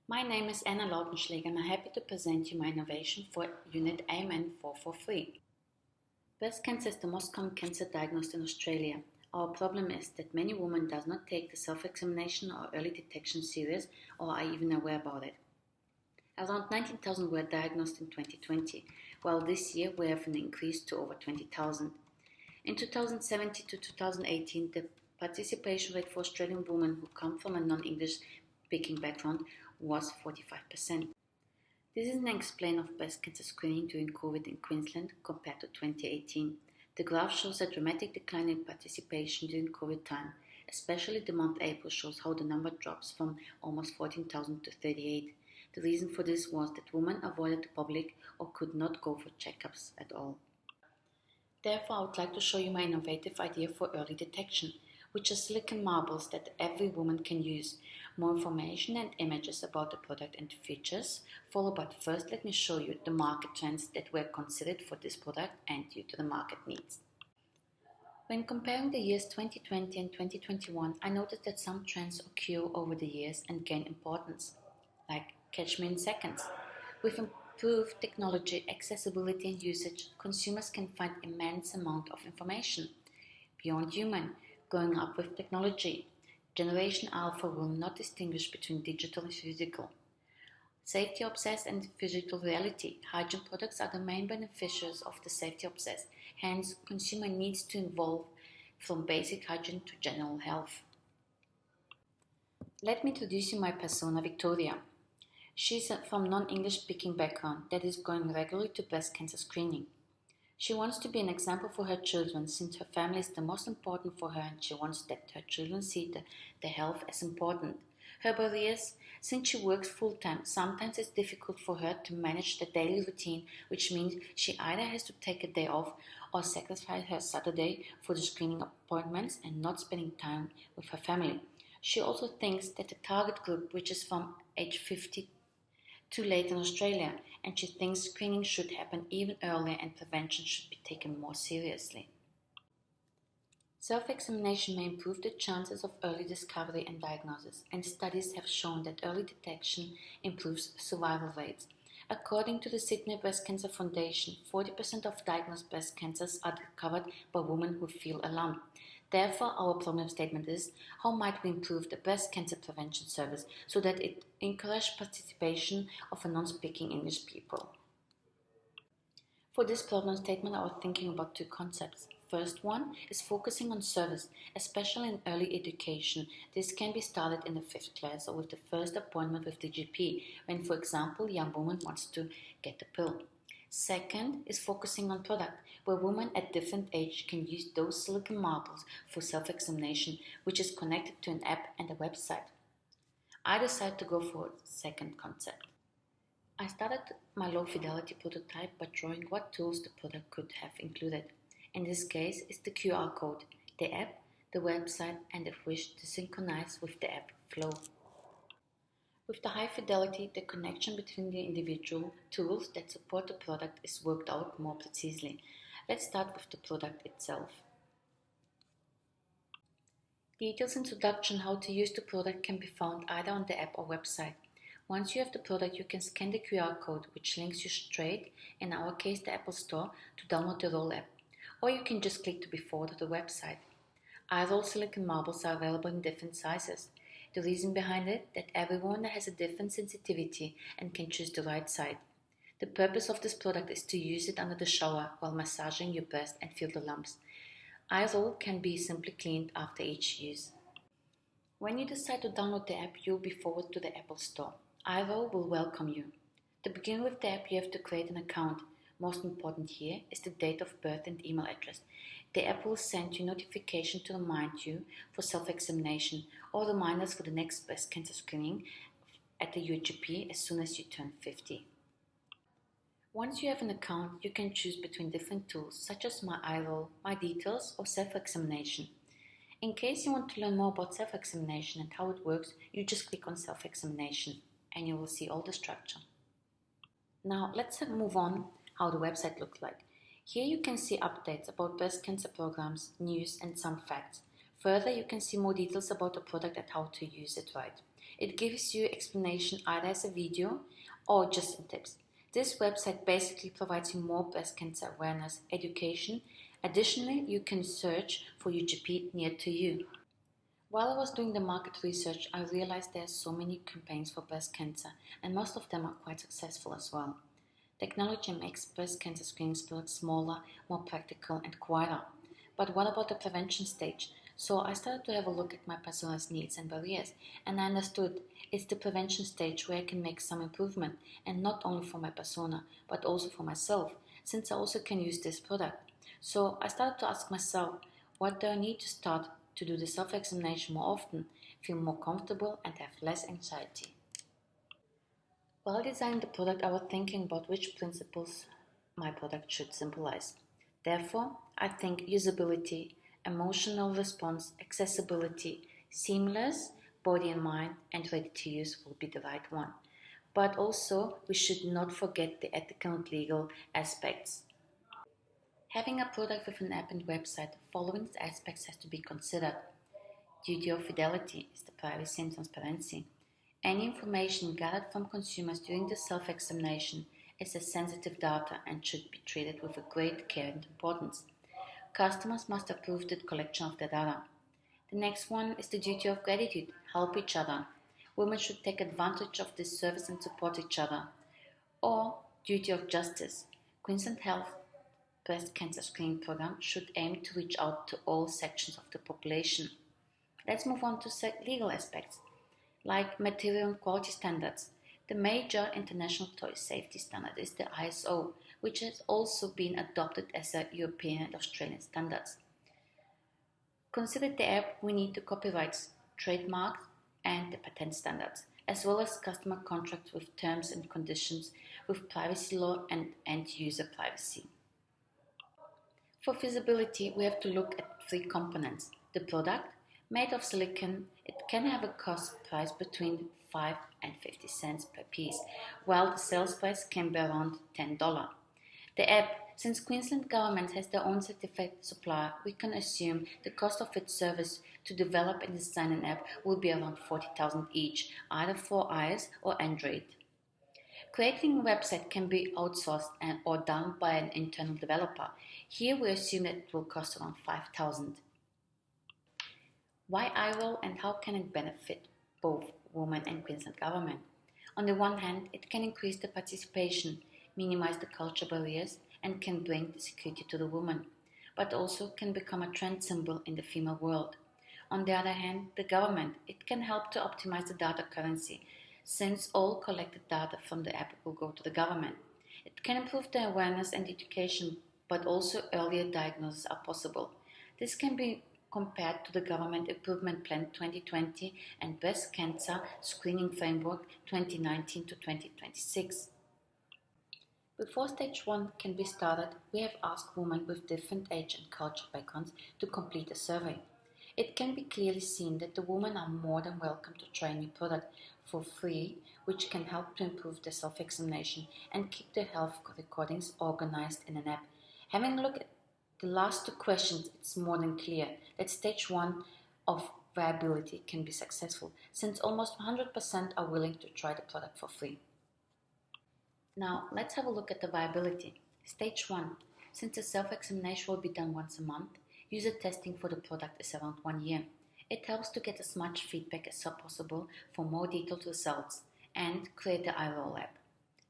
My name is Anna Lautenschläger and I'm happy to present you my innovation for unit AMN443. Breast cancer is the most common cancer diagnosed in Australia. Our problem is that many women do not take the self-examination or early detection serious or are even aware about it. Around 19,000 were diagnosed in 2020, while this year we have an increase to over 20,000. In 2017 to 2018, the participation rate for Australian women who come from a non-English speaking background was 45%. This is an explain of breast cancer screening during COVID in Queensland compared to 2018. The graph shows a dramatic decline in participation during COVID time. Especially the month April shows how the number drops from almost 14,000 to 38. The reason for this was that women avoided the public or could not go for checkups at all. Therefore, I would like to show you my innovative idea for early detection, which are silicone marbles that every woman can use. More information and images about the product and features follow, but first let me show you the market trends that were considered for this product and due to the market needs. When comparing the years 2020 and 2021, I noticed that some trends occur over the years and gain importance, like catch me in seconds. With improved technology, accessibility and usage, consumers can find immense amount of information. Beyond human, growing up with technology, Generation Alpha will not distinguish between digital and physical. Safety obsessed and physical reality. Hygiene products are the main beneficiaries of the safety obsessed. Hence, consumer needs to evolve from basic hygiene to general health. Let me introduce you my persona, Victoria. She's from non-English speaking background that is going regularly to breast cancer screening. She wants to be an example for her children since her family is the most important for her and she wants that her children see the health as important. Her barriers, since she works full-time, sometimes it's difficult for her to manage the daily routine, which means she either has to take a day off or sacrifice her Saturday for the screening appointments and not spending time with her family. She also thinks that the target group, which is from age 50 too late in Australia, and she thinks screening should happen even earlier and prevention should be taken more seriously. Self-examination may improve the chances of early discovery and diagnosis, and studies have shown that early detection improves survival rates. According to the Sydney Breast Cancer Foundation, 40% of diagnosed breast cancers are discovered by women who feel a lump. Therefore, our problem statement is, how might we improve the breast cancer prevention service so that it encourages participation of a non-speaking English people? For this problem statement, I was thinking about two concepts. First one is focusing on service, especially in early education. This can be started in the 5th class or with the first appointment with the GP when, for example, a young woman wants to get a pill. Second is focusing on product, where women at different age can use those silicone marbles for self-examination, which is connected to an app and a website. I decided to go for the second concept. I started my low-fidelity prototype by drawing what tools the product could have included. In this case, it's the QR code, the app, the website, and if wished to synchronize with the app flow. With the high fidelity, the connection between the individual tools that support the product is worked out more precisely. Let's start with the product itself. Details introduction how to use the product can be found either on the app or website. Once you have the product, you can scan the QR code, which links you straight, in our case the Apple Store, to download the Roll app. Or you can just click to be forwarded to the website. iRoll silicone marbles are available in different sizes. The reason behind it, that everyone has a different sensitivity and can choose the right side. The purpose of this product is to use it under the shower while massaging your breast and feel the lumps. iRoll can be simply cleaned after each use. When you decide to download the app, you'll be forwarded to the Apple Store. iRoll will welcome you. To begin with the app, you have to create an account. Most important here is the date of birth and email address. The app will send you notification to remind you for self-examination or reminders for the next breast cancer screening at the UGP as soon as you turn 50. Once you have an account, you can choose between different tools such as My iRoll, My Details or Self-Examination. In case you want to learn more about self-examination and how it works, you just click on Self-Examination and you will see all the structure. Now let's move on how the website looks like. Here you can see updates about breast cancer programs, news and some facts. Further, you can see more details about the product and how to use it right. It gives you explanation either as a video or just in tips. This website basically provides you more breast cancer awareness education. Additionally, you can search for your GP near to you. While I was doing the market research, I realized there are so many campaigns for breast cancer, and most of them are quite successful as well. Technology makes breast cancer screening products smaller, more practical, and quieter. But what about the prevention stage? So I started to have a look at my persona's needs and barriers, and I understood it's the prevention stage where I can make some improvement, and not only for my persona, but also for myself, since I also can use this product. So I started to ask myself, what do I need to start to do the self-examination more often, feel more comfortable, and have less anxiety? While designing the product, I was thinking about which principles my product should symbolize. Therefore, I think usability, emotional response, accessibility, seamless, body and mind, and ready to use will be the right one. But also, we should not forget the ethical and legal aspects. Having a product with an app and website, following these aspects has to be considered. Duty of fidelity is the privacy and transparency. Any information gathered from consumers during the self-examination is a sensitive data and should be treated with a great care and importance. Customers must approve the collection of the data. The next one is the duty of gratitude, help each other. Women should take advantage of this service and support each other. Or duty of justice. Queensland Health breast cancer screening program should aim to reach out to all sections of the population. Let's move on to legal aspects, like material and quality standards. The major international toy safety standard is the ISO, which has also been adopted as a European and Australian standards. Consider the app, we need the copyrights, trademarks, and the patent standards, as well as customer contracts with terms and conditions with privacy law and end-user privacy. For feasibility, we have to look at 3 components. The product, made of silicone, it can have a cost price between 5 and 50 cents per piece, while the sales price can be around $10. The app, since Queensland Government has their own certified supplier, we can assume the cost of its service to develop and design an app will be around $40,000 each, either for iOS or Android. Creating a website can be outsourced or done by an internal developer. Here we assume that it will cost around $5,000. Why IRL and how can it benefit both women and Queensland Government? On the one hand, it can increase the participation, minimize the cultural barriers, and can bring the security to the woman, but also can become a trend symbol in the female world. On the other hand, the government, it can help to optimize the data currency, since all collected data from the app will go to the government. It can improve the awareness and education, but also earlier diagnosis are possible. This can be compared to the Government Improvement Plan 2020 and Breast Cancer Screening Framework 2019 to 2026. Before stage 1 can be started, we have asked women with different age and cultural backgrounds to complete a survey. It can be clearly seen that the women are more than welcome to try a new product for free, which can help to improve their self-examination and keep their health recordings organized in an app. Having a look at the last 2 questions, it's more than clear that stage 1 of viability can be successful, since almost 100% are willing to try the product for free. Now, let's have a look at the viability. Stage 1. Since the self-examination will be done once a month, user testing for the product is around 1 year. It helps to get as much feedback as possible for more detailed results and create the IRL app.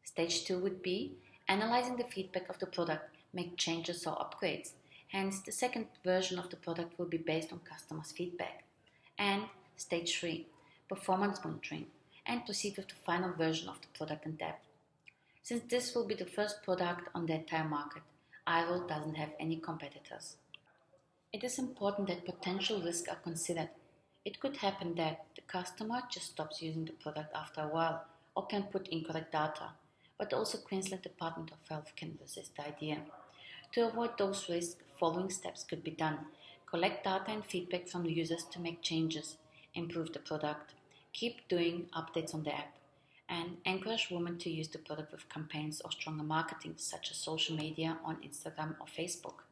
Stage 2 would be analyzing the feedback of the product, make changes or upgrades. Hence, the second version of the product will be based on customers' feedback. And stage 3, performance monitoring, and proceed with the final version of the product and app. Since this will be the first product on the entire market, IRL doesn't have any competitors. It is important that potential risks are considered. It could happen that the customer just stops using the product after a while or can put incorrect data, but also Queensland Department of Health can resist the idea. To avoid those risks, following steps could be done. Collect data and feedback from the users to make changes, improve the product, keep doing updates on the app, and encourage women to use the product with campaigns or stronger marketing such as social media on Instagram or Facebook.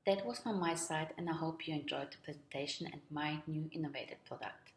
That was from my side, and I hope you enjoyed the presentation and my new innovative product.